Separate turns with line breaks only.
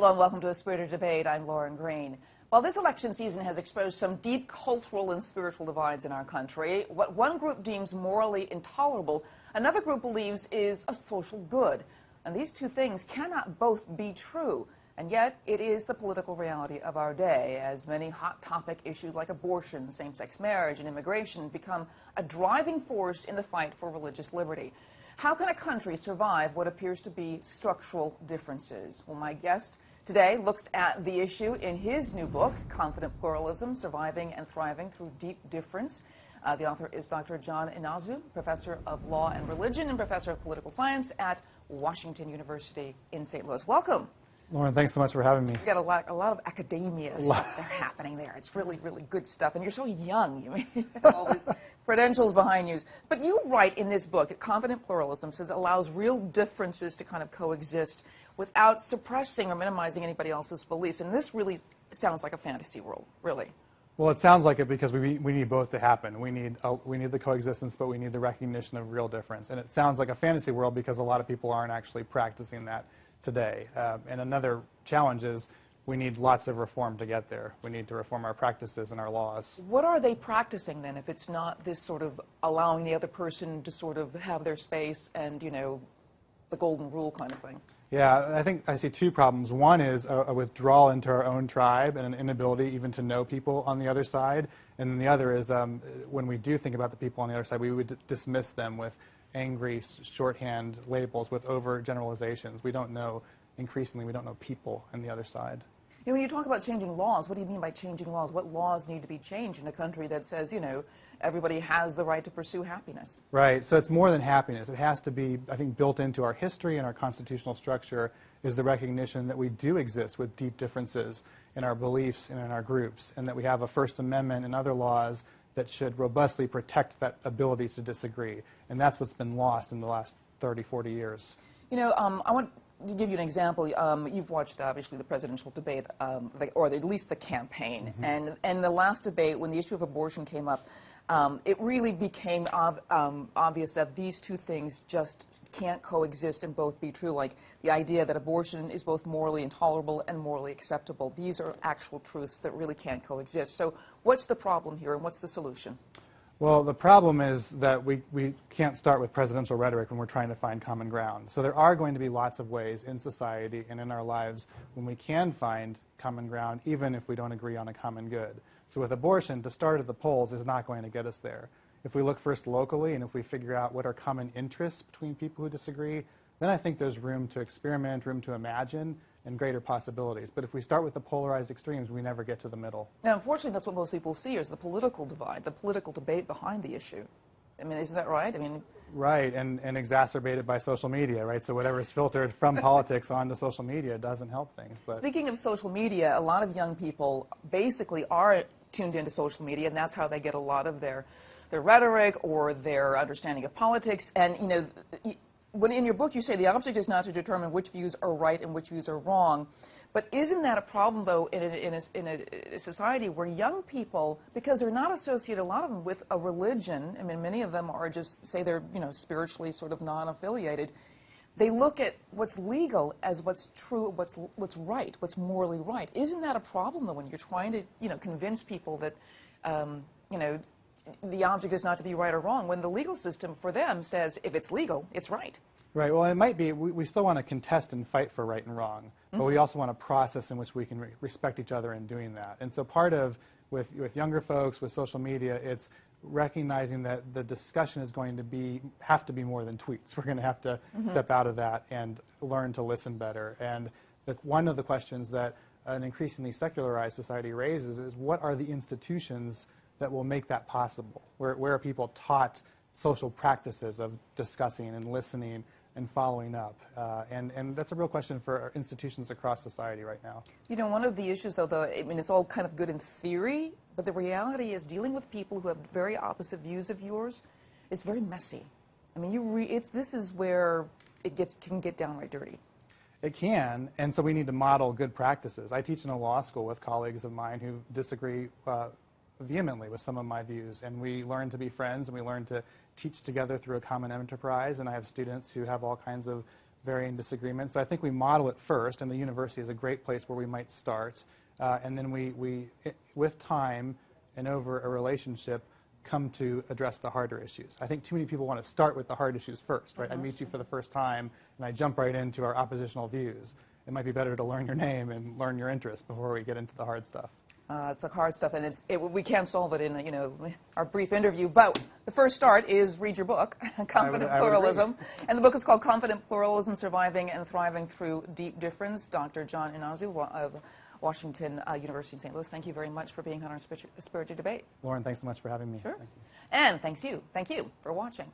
Hello and welcome to A Spirited Debate. I'm Lauren Green. While this election season has exposed some deep cultural and spiritual divides in our country, what one group deems morally intolerable, another group believes is a social good. And these two things cannot both be true. And yet, it is the political reality of our day, as many hot topic issues like abortion, same-sex marriage, and immigration become a driving force in the fight for religious liberty. How can a country survive what appears to be structural differences? Well, my guest today looks at the issue in his new book, Confident Pluralism, Surviving and Thriving Through Deep Difference. The author is Dr. John Inazu, professor of law and religion and professor of political science at Washington University in St. Louis. Welcome.
Lauren, thanks so much for having me.
You've got a lot of academia stuff there happening there. It's really, really good stuff. And you're so young. You have all these credentials behind you. But you write in this book, Confident Pluralism says it allows real differences to kind of coexist without suppressing or minimizing anybody else's beliefs. And this really sounds like a fantasy world, really.
Well, it sounds like it because we need both to happen. We need the coexistence, but we need the recognition of real difference. And it sounds like a fantasy world because a lot of people aren't actually practicing that today. And another challenge is we need lots of reform to get there. We need to reform our practices and our laws. What
are they practicing then if it's not this sort of allowing the other person to sort of have their space and, you know, the golden rule kind of thing?
Yeah, I think I see two problems. One is a withdrawal into our own tribe and an inability even to know people on the other side. And then the other is when we do think about the people on the other side, we would dismiss them with angry shorthand labels with overgeneralizations. We don't know, increasingly, we don't know people on the other side.
And when you talk about changing laws, what do you mean by changing laws? What laws need to be changed in a country that says, you know, everybody has the right to pursue happiness?
Right. So it's more than happiness. It has to be, I think, built into our history and our constitutional structure is the recognition that we do exist with deep differences in our beliefs and in our groups, and that we have a First Amendment and other laws that should robustly protect that ability to disagree. And that's what's been lost in the last 30, 40 years.
You know, I want to give you an example. You've watched, obviously, the presidential debate, or at least the campaign. Mm-hmm. And the last debate, when the issue of abortion came up, it really became obvious that these two things just can't coexist and both be true, like the idea that abortion is both morally intolerable and morally acceptable. These are actual truths that really can't coexist. So what's the problem here and what's the solution?
Well, the problem is that we can't start with presidential rhetoric when we're trying to find common ground. So there are going to be lots of ways in society and in our lives when we can find common ground, even if we don't agree on a common good. So with abortion, to start at the polls is not going to get us there. If we look first locally and if we figure out what are common interests between people who disagree, then I think there's room to experiment, room to imagine, and greater possibilities. But if we start with the polarized extremes, we never get to the middle.
Now, unfortunately, that's what most people see is the political divide, the political debate behind the issue. I mean, isn't that right? I mean,
right, and exacerbated by social media, right? So whatever is filtered from politics onto social media doesn't help things. But
speaking of social media, a lot of young people basically are tuned into social media, and that's how they get a lot of their rhetoric or their understanding of politics. And, you know, when in your book you say the object is not to determine which views are right and which views are wrong. But isn't that a problem, though, in a society where young people, because they're not associated, a lot of them, with a religion, I mean, many of them are just, say they're, you know, spiritually sort of non-affiliated, they look at what's legal as what's true, what's right, what's morally right. Isn't that a problem, though, when you're trying to, you know, convince people that, you know, the object is not to be right or wrong, when the legal system for them says if it's legal, it's right?
Right. Well, it might be. We still want to contest and fight for right and wrong, but we also want a process in which we can respect each other in doing that. And so part of, with younger folks, with social media, it's recognizing that the discussion is going to have to be more than tweets. We're going to have to step out of that and learn to listen better. And one of the questions that an increasingly secularized society raises is, what are the institutions that will make that possible? Where are people taught social practices of discussing and listening and following up? And that's a real question for institutions across society right now. You know, one of the issues, though, I mean, it's all kind of good in theory, but the reality is dealing with people who have very opposite views of yours is very messy. I mean, this is where it can get downright dirty. It can, and so we need to model good practices. I teach in a law school with colleagues of mine who disagree vehemently with some of my views, and we learn to be friends and we learn to teach together through a common enterprise. And I have students who have all kinds of varying disagreements. So I think we model it first, and the university is a great place where we might start. And then with time and over a relationship, come to address the harder issues. I think too many people want to start with the hard issues first, right? I meet you for the first time, and I jump right into our oppositional views. It might be better to learn your name and learn your interests before we get into the hard stuff.
It's the hard stuff, and we can't solve it in our brief interview. But the first start is read your book, Confident Pluralism, and the book is called Confident Pluralism: Surviving and Thriving Through Deep Difference. Dr. John Inazu of Washington University in St. Louis, thank you very much for being on our Spirited Debate.
Lauren, thanks so much for having me.
Sure.
Thank you.
And thank you for watching.